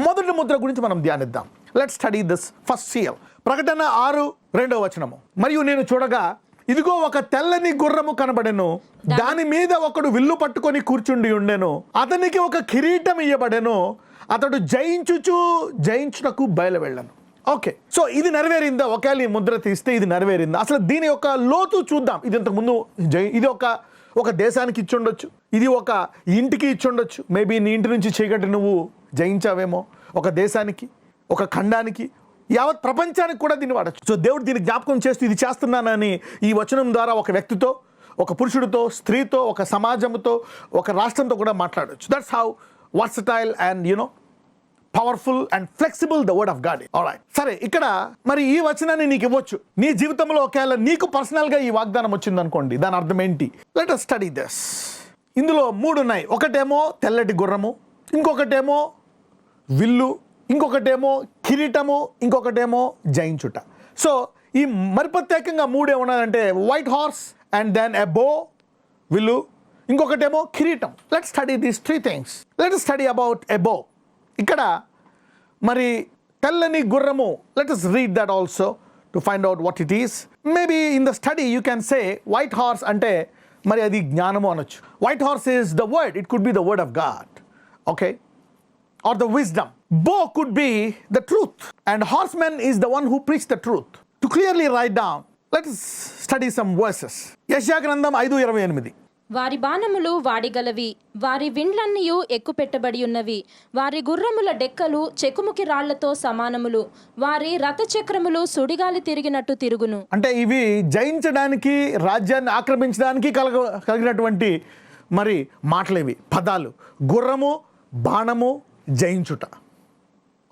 మొదటి ముద్ర గురించి మనం ధ్యానిద్దాం. Let's study this first seal. ప్రకటన 6:2 మరియు నేను చూడగా ఇదిగో ఒక తెల్లని గుర్రము కనబడెను, దాని మీద ఒకడు విల్లు పట్టుకొని కూర్చుండి ఉండెను, అతనికి ఒక కిరీటం ఇయ్యబడెను, అతడు జయించుటకు బయలు వెళ్ళను. ఓకే, సో ఇది నెరవేరిందా? ఒకవేళ ఈ ముద్ర తీస్తే ఇది నెరవేరిందా? అసలు దీని యొక్క లోతు చూద్దాం. ఇది ఇంతకుముందు ఇది ఒక దేశానికి ఇచ్చి ఉండొచ్చు, ఇది ఒక ఇంటికి ఇచ్చి ఉండొచ్చు. మేబీ నీ ఇంటి నుంచి చీకటి నువ్వు జయించావేమో. ఒక దేశానికి, ఒక ఖండానికి, యావత్ ప్రపంచానికి కూడా దీన్ని వాడచ్చు. సో దేవుడు దీన్ని జ్ఞాపకం చేస్తూ ఇది చేస్తున్నానని ఈ వచనం ద్వారా ఒక వ్యక్తితో, ఒక పురుషుడితో, స్త్రీతో, ఒక సమాజంతో, ఒక రాష్ట్రంతో కూడా మాట్లాడవచ్చు. That's how versatile and powerful and flexible the word of God. Alright, సరే, ఇక్కడ మరి ఈ వచనాన్ని నీకు ఇవ్వచ్చు. నీ జీవితంలో ఒకవేళ నీకు పర్సనల్గా ఈ వాగ్దానం వచ్చింది అనుకోండి, దాని అర్థం ఏంటి? Let us study this. ఇందులో 3 ఉన్నాయి. ఒకటేమో తెల్లటి గుర్రము, ఇంకొకటేమో విల్లు, ఇంకొకటేమో కిరీటము, ఇంకొకటేమో జయించుట. సో ఈ మరి ప్రత్యేకంగా 3 ఏమన్నారంటే white horse and then a bow, విల్లు, ఇంకొకటేమో కిరీటం. Let's study these 3 things. Let us study about a bow. ఇక్కడ మరి తెల్లని గుర్రము, let us read that also to find out what it is. Maybe in the study you can say white horse అంటే మరి అది జ్ఞానము అనొచ్చు. White horse is the word, it could be the word of God, okay, or the wisdom. Bow could be the truth, and horseman is the one who preached the truth. To clearly write down, let us study some verses. యెషయా గ్రంథం 5:28. వారి బాణములు వాడిగలవి, వారి విండ్లన్నీయు ఎక్కుపెట్టబడి ఉన్నవి, వారి గుర్రముల డెక్కలు చెకుముకి రాళ్లతో సమానములు, వారి రథచక్రములు సుడిగాలి తిరిగినట్టు తిరుగును. అంటే ఇవి జయించడానికి, రాజ్యాన్ని ఆక్రమించడానికి కలిగినటువంటి మరి మాటలు, ఇవి పదాలు. గుర్రము, బాణము, జయించుట.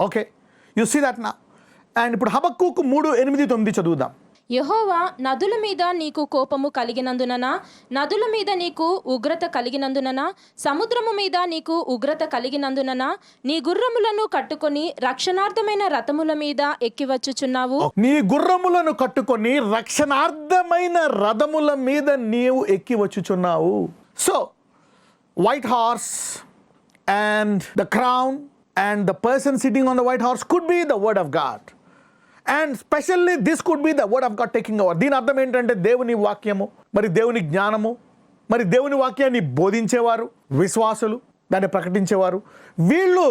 ఓకే, యు సీ దట్ నా. అండ్ ఇప్పుడు హబక్కూకు 3:8-9 చదువుదాం. యెహోవా, నదుల మీద నీకు కోపము కలిగినందున, నదుల మీద నీకు ఉగ్రత కలిగినందున, సముద్రము మీద నీకు ఉగ్రత కలిగినందున, నీ గుర్రములను కట్టుకొని రక్షణార్థమైన రథముల మీద ఎక్కివచ్చుచున్నావు. నీ గుర్రములను కట్టుకొని రక్షణార్థమైన రథముల మీద నీవు ఎక్కివచ్చుచున్నావు. So white horse and the crown and the person sitting on the white horse could be the word of God, and especially this could be the word of God taking over. దీని అర్థం ఏంటంటే దేవుని వాక్యము, మరి దేవుని జ్ఞానము, మరి దేవుని వాక్యాన్ని బోధించేవారు, విశ్వాసులు, దాన్ని ప్రకటించేవారు, వీళ్ళు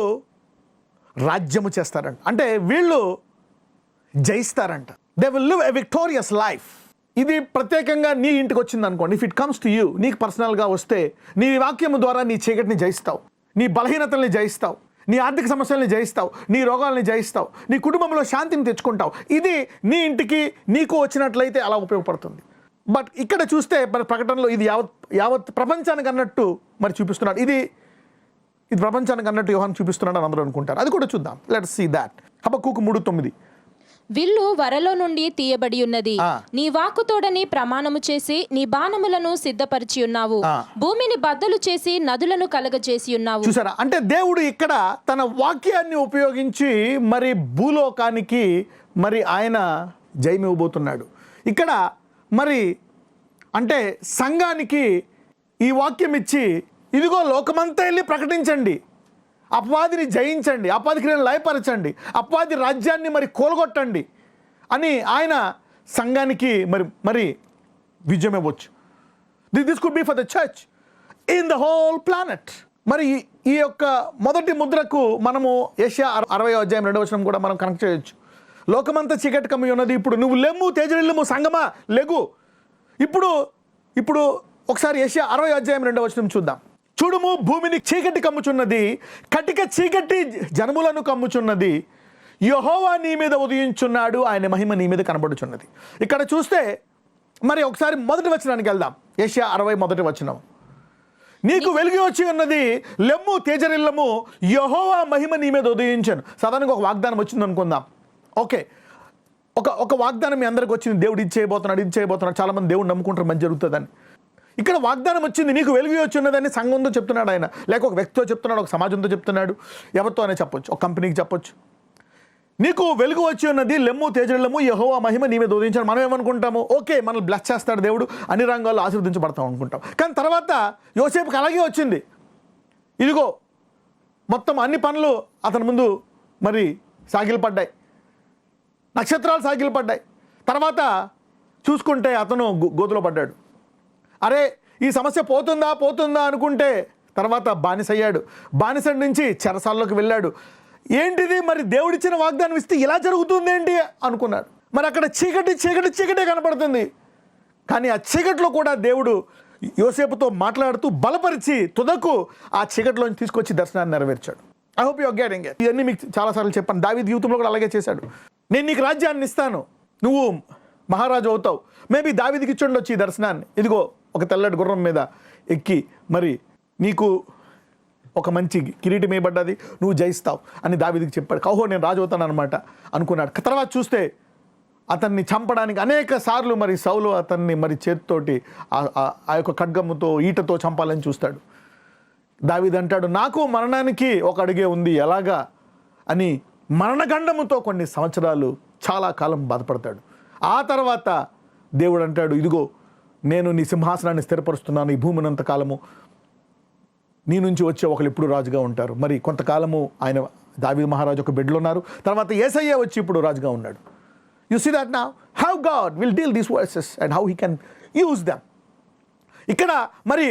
రాజ్యము చేస్తారంట. అంటే వీళ్ళు జయిస్తారంట. They will live a victorious life. ఇది ప్రత్యేకంగా నీ ఇంటికి వచ్చింది అనుకోండి. If it comes to you, నీకు పర్సనల్గా వస్తే, నీ వాక్యము ద్వారా నీ చీకటిని జయిస్తావు, నీ బలహీనతల్ని జయిస్తావు, నీ ఆర్థిక సమస్యల్ని జయిస్తావు, నీ రోగాల్ని జయిస్తావు, నీ కుటుంబంలో శాంతిని తెచ్చుకుంటావు. ఇది నీ ఇంటికి నీకు వచ్చినట్లయితే అలా ఉపయోగపడుతుంది. బట్ ఇక్కడ చూస్తే మరి ప్రకటనలో ఇది యావత్ ప్రపంచానికి అన్నట్టు మరి చూపిస్తున్నాడు. ఇది ప్రపంచానికి అన్నట్టు యోహాను చూపిస్తున్నాడు అని అందరూ అనుకుంటారు. అది కూడా చూద్దాం. Let's see that. హబక్కూకు 3:9. విల్లు వరలో నుండి తీయబడి ఉన్నది, నీ వాక్కుతోడని ప్రమాణము చేసి నీ బాణములను సిద్ధపరిచి ఉన్నావు, భూమిని బద్దలు చేసి నదులను కలగజేసి ఉన్నావు. చూసారా? అంటే దేవుడు ఇక్కడ తన వాక్యాన్ని ఉపయోగించి మరి భూలోకానికి మరి ఆయన జయమివ్వబోతున్నాడు. ఇక్కడ మరి అంటే సంఘానికి ఈ వాక్యం ఇచ్చి, ఇదిగో లోకమంతా వెళ్ళి ప్రకటించండి, అపవాదిని జయించండి, అపవాది క్రియలను లయపరచండి, అపవాది రాజ్యాన్ని మరి కోల్గొట్టండి అని ఆయన సంఘానికి మరి విజయం ఇవ్వచ్చు. This could be for the church in the whole planet. మరి ఈ యొక్క మొదటి ముద్రకు మనము యెషయా 60:2 కూడా మనం కనెక్ట్ చేయొచ్చు. లోకమంతా చీకటి కమ్మి ఉన్నది, ఇప్పుడు నువ్వు లెమ్ము, తేజరిల్లుము, సంగమా లెగు. ఇప్పుడు ఒకసారి యెషయా 60:2 చూద్దాం. చూడుము, భూమిని చీకటి కమ్ముచున్నది, కటిక చీకటి జనములను కమ్ముచున్నది, యెహోవా నీ మీద ఉదయించున్నాడు, ఆయన మహిమ నీ మీద కనబడుచున్నది. ఇక్కడ చూస్తే మరి ఒకసారి మొదటి వచనానికి వెళ్దాం. యెషయా 60:1. నీకు వెలుగు వచ్చి ఉన్నది, లెమ్ము, తేజరిల్లము, యెహోవా మహిమ నీ మీద ఉదయించాను. సాధారణంగా ఒక వాగ్దానం వచ్చింది అనుకుందాం. ఓకే, ఒక వాగ్దానం మీ అందరికి వచ్చింది, దేవుడు ఇది చేయబోతున్నాడు. చాలామంది దేవుడు నమ్ముకుంటారు, మంచి జరుగుతుందని. ఇక్కడ వాగ్దానం వచ్చింది, నీకు వెలుగు వచ్చి ఉన్నదని సంఘంతో చెప్తున్నాడు ఆయన, లేక ఒక వ్యక్తితో చెప్తున్నాడు, ఒక సమాజంతో చెప్తున్నాడు, ఎవరితో అనే చెప్పొచ్చు, ఒక కంపెనీకి చెప్పొచ్చు. నీకు వెలుగు వచ్చి ఉన్నది, లెమ్ము, తేజరిల్లము, యెహోవా మహిమ నీ మీద ఉదయించాడు. మనం ఏమనుకుంటాము? ఓకే, మనల్ని బ్లెస్ చేస్తాడు దేవుడు, అన్ని రంగాల్లో ఆశీర్వదించబడతాం అనుకుంటాం. కానీ తర్వాత యోసేపుకి అలాగే వచ్చింది, ఇదిగో మొత్తం అన్ని పనులు అతని ముందు మరి సాగిలపడ్డాయి, నక్షత్రాలు సాగిలపడ్డాయి. తర్వాత చూసుకుంటే అతను గోతులో పడ్డాడు. అరే ఈ సమస్య పోతుందా అనుకుంటే తర్వాత బానిసయ్యాడు. బానిస నుంచి చెరసాల్లోకి వెళ్ళాడు. ఏంటిది మరి దేవుడిచ్చిన వాగ్దానం ఇస్తే ఇలా జరుగుతుంది ఏంటి అనుకున్నాడు. మరి అక్కడ చీకటే కనపడుతుంది. కానీ ఆ చీకట్లో కూడా దేవుడు యోసేపుతో మాట్లాడుతూ బలపరిచి తుదకు ఆ చీకటిలోంచి తీసుకొచ్చి దర్శనాన్ని నెరవేర్చాడు. I hope you are getting it. ఇవన్నీ మీకు చాలాసార్లు చెప్పాను. దావీదు జీవితంలో కూడా అలాగే చేశాడు. నేను నీకు రాజ్యాన్ని ఇస్తాను, నువ్వు మహారాజు అవుతావు. మేబీ దావీదుకి ఇచ్చి ఉండొచ్చు ఈ దర్శనాన్ని. ఇదిగో ఒక తెల్లటి గుర్రం మీద ఎక్కి మరి నీకు ఒక మంచి కిరీటం వేయబడ్డది, నువ్వు జయిస్తావు అని దావీదుకి చెప్పాడు. కహో నేను రాజు అవుతాను అనమాట అనుకున్నాడు. తర్వాత చూస్తే అతన్ని చంపడానికి అనేక సార్లు మరి సౌలు అతన్ని మరి చేతితోటి ఆ యొక్క ఖడ్గముతో ఈటతో చంపాలని చూస్తాడు. దావీదు అంటాడు, నాకు మరణానికి ఒక అడుగే ఉంది ఎలాగా అని మరణగండముతో కొన్ని సంవత్సరాలు చాలా కాలం బాధపడతాడు. ఆ తర్వాత దేవుడు అంటాడు, ఇదిగో నేను నీ సింహాసనాన్ని స్థిరపరుస్తున్నాను, ఈ భూమినంత కాలము నీ నుంచి వచ్చే ఒకరు ఎప్పుడు రాజుగా ఉంటారు. మరి కొంతకాలము ఆయన దావీదు మహారాజు ఒక బెడ్లో ఉన్నారు. తర్వాత యేసయ్య వచ్చి ఇప్పుడు రాజుగా ఉన్నాడు. You see that now how God will deal these verses and how he can use them. ఇక్కడ మరి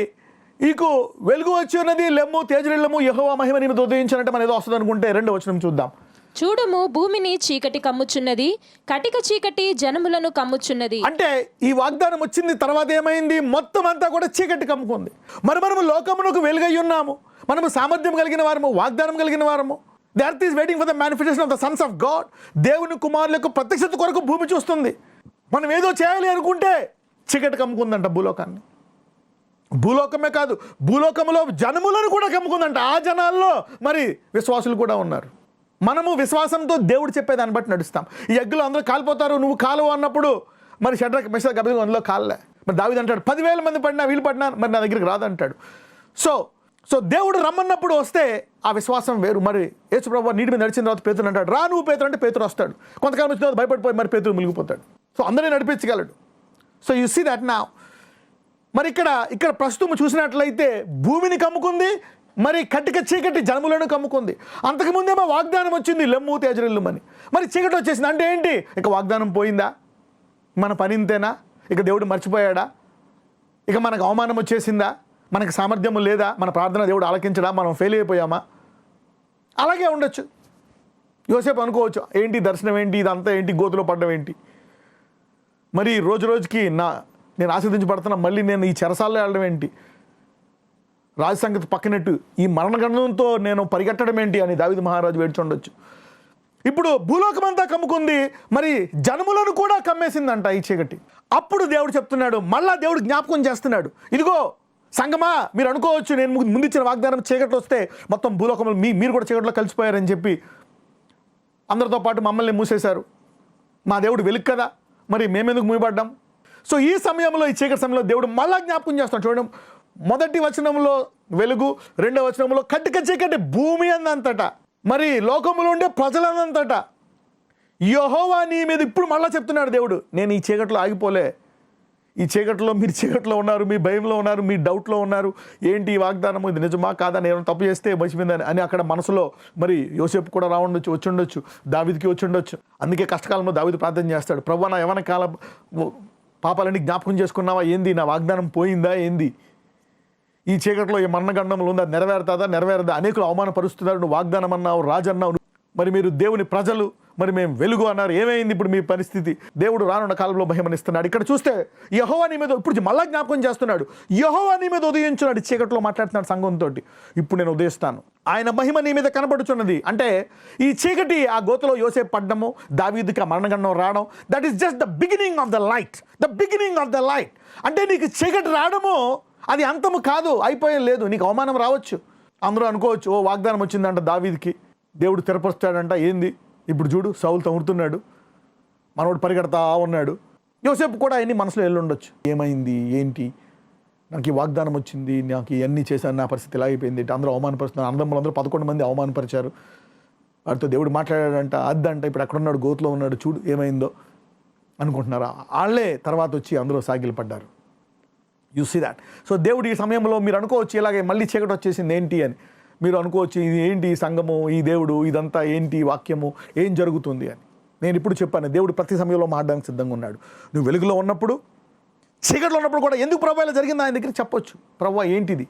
ఈకు వెలుగు వచ్చి ఉన్నది, లెమ్ము తేజరిల్లము యెహోవా మహిమ నీ మీద ఉదయించినట్టు మనం ఏదో వస్తుంది అనుకుంటే 2వ వచనం చూద్దాం. చూడుము భూమిని చీకటి కమ్ముచున్నది, కటిక చీకటి జనములను కమ్ముచున్నది. అంటే ఈ వాగ్దానం వచ్చింది, తర్వాత ఏమైంది? మొత్తం అంతా కూడా చీకటి కమ్ముకుంది. మరి మనము లోకమునకు వెలుగై ఉన్నాము, మనము సామర్థ్యం కలిగిన వారము, వాగ్దానం కలిగిన వారము. The earth is waiting for the manifestation of the Sons of God. దేవుని కుమారులకు ప్రత్యక్షత కొరకు భూమి చూస్తుంది. మనం ఏదో చేయాలి అనుకుంటే చీకటి కమ్ముకుందంట భూలోకాన్ని. భూలోకమే కాదు, భూలోకంలో జనములను కూడా కమ్ముకుందంట. ఆ జనాల్లో మరి విశ్వాసులు కూడా ఉన్నారు. మనము విశ్వాసంతో దేవుడు చెప్పేదాన్ని బట్టి నడుస్తాం. ఈ యజ్ఞలో అందరూ కాలిపోతారు, నువ్వు కాలువ అన్నప్పుడు మరి షడ్రక్ మెషక్ అబేద్నెగో అందులో కాలలే. మరి దావీదు అంటాడు, 10,000 మంది పడినా వీళ్ళు పడినా మరి నా దగ్గరికి రాదంటాడు. సో దేవుడు రమ్మన్నప్పుడు వస్తే ఆ విశ్వాసం వేరు. మరి యేసు ప్రభువు నీటి మీద నడిచిన తర్వాత పేతురు అంటాడు, రా నువ్వు పేతురు అంటే పేతురు వస్తాడు. కొంతకాలం వచ్చిన తర్వాత భయపడిపోయి మరి పేతురు మునిగిపోతాడు. సో అందరినీ నడిపించగలడు. So you see that now. మరి ఇక్కడ ప్రస్తుతం చూసినట్లయితే భూమిని కమ్ముకుంది, మరి కటిక చీకటి జనములను కమ్ముకుంది. అంతకుముందేమో వాగ్దానం వచ్చింది, లెమ్ము తేజరిల్లుమని. మరి చీకటి వచ్చేసింది అంటే ఏంటి? ఇక వాగ్దానం పోయిందా? మన పని ఇంతేనా? ఇక దేవుడు మర్చిపోయాడా? ఇక మనకు అవమానం వచ్చేసిందా? మనకు సామర్థ్యం లేదా? మన ప్రార్థన దేవుడు ఆలకించడా? మనం ఫెయిల్ అయిపోయామా? అలాగే ఉండొచ్చు. యోసేపు అనుకోవచ్చు, ఏంటి దర్శనం ఏంటి, ఇదంతా ఏంటి, గోతులో పడ్డం ఏంటి, మరి రోజు రోజుకి నేను ఆశీర్వదించబడుతున్నా, మళ్ళీ నేను ఈ చెరసాల్లో వెళ్ళడం ఏంటి, రాజ సంగతి పక్కనట్టు ఈ మరణగండంతో నేను పరిగెట్టడం ఏంటి అని దావీదు మహారాజు వేడుచుండొచ్చు. ఇప్పుడు భూలోకమంతా కమ్ముకుంది, మరి జనములను కూడా కమ్మేసిందంట ఈ చీకటి. అప్పుడు దేవుడు చెప్తున్నాడు, మళ్ళా దేవుడు జ్ఞాపకం చేస్తున్నాడు, ఇదిగో సంగమా మీరు అనుకోవచ్చు నేను ముందిచ్చిన వాగ్దానం చీకట్లో వస్తే మొత్తం భూలోకంలో మీరు కూడా చీకట్లో కలిసిపోయారని చెప్పి అందరితో పాటు మమ్మల్ని మూసేశారు. మా దేవుడు వెలుగు కదా, మరి మేమెందుకు మూయబడ్డాం? సో ఈ సమయంలో, ఈ చీకటి సమయంలో దేవుడు మళ్ళా జ్ఞాపకం చేస్తాడు. చూడండి, 1వ వచనంలో వెలుగు, 2వ వచనంలో కటిక చీకటి భూమి అందంతట, మరి లోకములో ఉండే ప్రజలందంతట యెహోవా నీ మీద. ఇప్పుడు మళ్ళా చెప్తున్నాడు దేవుడు, నేను ఈ చీకట్లో ఆగిపోలే. ఈ చీకట్లో మీరు చీకట్లో ఉన్నారు, మీ భయంలో ఉన్నారు, మీ డౌట్లో ఉన్నారు. ఏంటి ఈ వాగ్దానం, ఇది నిజమా కాదా, నేను తప్పు చేస్తే మర్చిపోయిందని అని అక్కడ మనసులో మరి యోసేపు కూడా వచ్చి ఉండొచ్చు, దావీదుకి వచ్చి ఉండొచ్చు. అందుకే కష్టకాలంలో దావీదు ప్రార్థన చేస్తాడు, ప్రభువా నా యవ్వన కాల పాపాలన్నీ జ్ఞాపకం చేసుకున్నావా ఏంది, నా వాగ్దానం పోయిందా ఏంది, ఈ చీకట్లో ఈ మరణగండంలో ఉందా, నెరవేరదా, అనేకులు అవమానపరుస్తున్నారు, నువ్వు వాగ్దానం అన్నావు, రాజు అన్నావు, మరి మీరు దేవుని ప్రజలు, మరి మేము వెలుగు అన్నారు, ఏమైంది ఇప్పుడు మీ పరిస్థితి? దేవుడు రానున్న కాలంలో మహిమనిస్తున్నాడు. ఇక్కడ చూస్తే యెహోవా నీ మీద, ఇప్పుడు మళ్ళా జ్ఞాపకం చేస్తున్నాడు, యెహోవా నీ మీద ఉదయించున్నాడు. చీకట్లో మాట్లాడుతున్నాడు సంఘంతో, ఇప్పుడు నేను ఉదయిస్తాను, ఆయన మహిమ నీ మీద కనబడుచున్నది. అంటే ఈ చీకటి, ఆ గోతులో యోసేపు పడ్డము, దావీదుకి ఆ మరణగండం రావడం, that is just the beginning of the light. అంటే నీకు చీకటి రావడము అది అంతము కాదు, అయిపోయేది లేదు. నీకు అవమానం రావచ్చు, అందరూ అనుకోవచ్చు, ఓ వాగ్దానం వచ్చిందంట దావీదుకి, దేవుడు స్థిరపరుస్తాడంట, ఏంది ఇప్పుడు చూడు సౌలు తగులుతున్నాడు, మనోడు పరిగెడతా ఉన్నాడు. యోసేపు కూడా అవన్నీ మనసులో వెళ్ళుండొచ్చు, ఏమైంది ఏంటి, నాకు ఈ వాగ్దానం వచ్చింది, నాకు ఇవన్నీ చేశాను, నా పరిస్థితి ఇలా అయిపోయింది, అందరూ అవమానపరుస్తున్నారు, అందరూ 11 మంది అవమానపరిచారు, వాడితో దేవుడు మాట్లాడాడంట, అద్దంట, ఇప్పుడు అక్కడ ఉన్నాడు, గోతులో ఉన్నాడు, చూడు ఏమైందో అనుకుంటున్నారా? వాళ్ళే తర్వాత వచ్చి అందరూ సాగిలు పడ్డారు. You see that. సో దేవుడు ఈ సమయంలో మీరు అనుకోవచ్చు, ఇలాగే మళ్ళీ చీకటి వచ్చేసింది ఏంటి అని. మీరు అనుకోవచ్చు ఇది ఏంటి ఈ సంఘము, ఈ దేవుడు, ఇదంతా ఏంటి ఈ వాక్యము, ఏం జరుగుతుంది అని. నేను ఇప్పుడు చెప్పాను, దేవుడు ప్రతి సమయంలో మాట్లాడడానికి సిద్ధంగా ఉన్నాడు. నువ్వు వెలుగులో ఉన్నప్పుడు, చీకట్లో ఉన్నప్పుడు కూడా ఎందుకు ప్రభు ఇలా జరిగింది ఆయన దగ్గర చెప్పొచ్చు. ప్రభు ఏంటిది,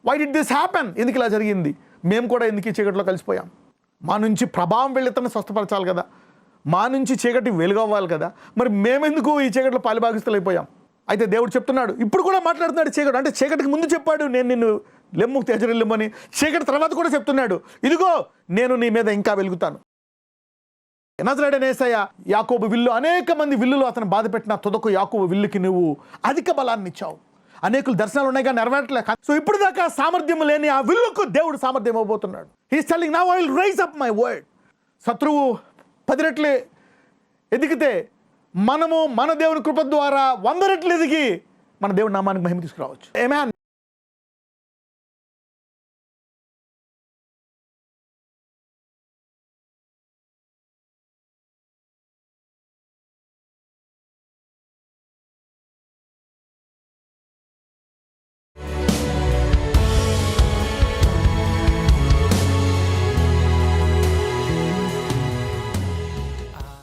వై డిడ్ దిస్ హ్యాపెన్, ఎందుకు ఇలా జరిగింది, మేము కూడా ఎందుకు ఈ చీకట్లో కలిసిపోయాం. మా నుంచి ప్రభావం వెళ్ళి ఇతన్ని స్వస్థపరచాలి కదా, మా నుంచి చీకటి వెలుగవ్వాలి కదా, మరి మేమెందుకు ఈ చీకట్లో పాలుభాగస్తులైపోయాం. అయితే దేవుడు చెప్తున్నాడు, ఇప్పుడు కూడా మాట్లాడుతున్నాడు చీకటి. అంటే చీకటికి ముందు చెప్పాడు నేను నిన్ను లెమ్ము తేజరిల్లెమ్మని, చీకటి తర్వాత కూడా చెప్తున్నాడు ఇదిగో నేను నీ మీద ఇంకా వెలుగుతాను. నజరేయుడైన యేసయ్య యాకోబు విల్లు, అనేక మంది విల్లులు అతను బాధ పెట్టిన తుదకు యాకోబు విల్లుకి నువ్వు అధిక బలాన్ని ఇచ్చావు. అనేకులు దర్శనాలు ఉన్నాయి కానీ నెరవేరట్లే. సో ఇప్పుడు దాకా సామర్థ్యం లేని ఆ విల్లుకు దేవుడు సామర్థ్యం ఇవ్వబోతున్నాడు. He's telling now I will rise up my word. శత్రువు 10 రెట్లు ఎదిగితే మనము మన దేవుని కృప ద్వారా 100 రెట్లు ఎదిగి మన దేవుడి నామానికి మహిమ తీసుకురావచ్చు. ఆమేన్.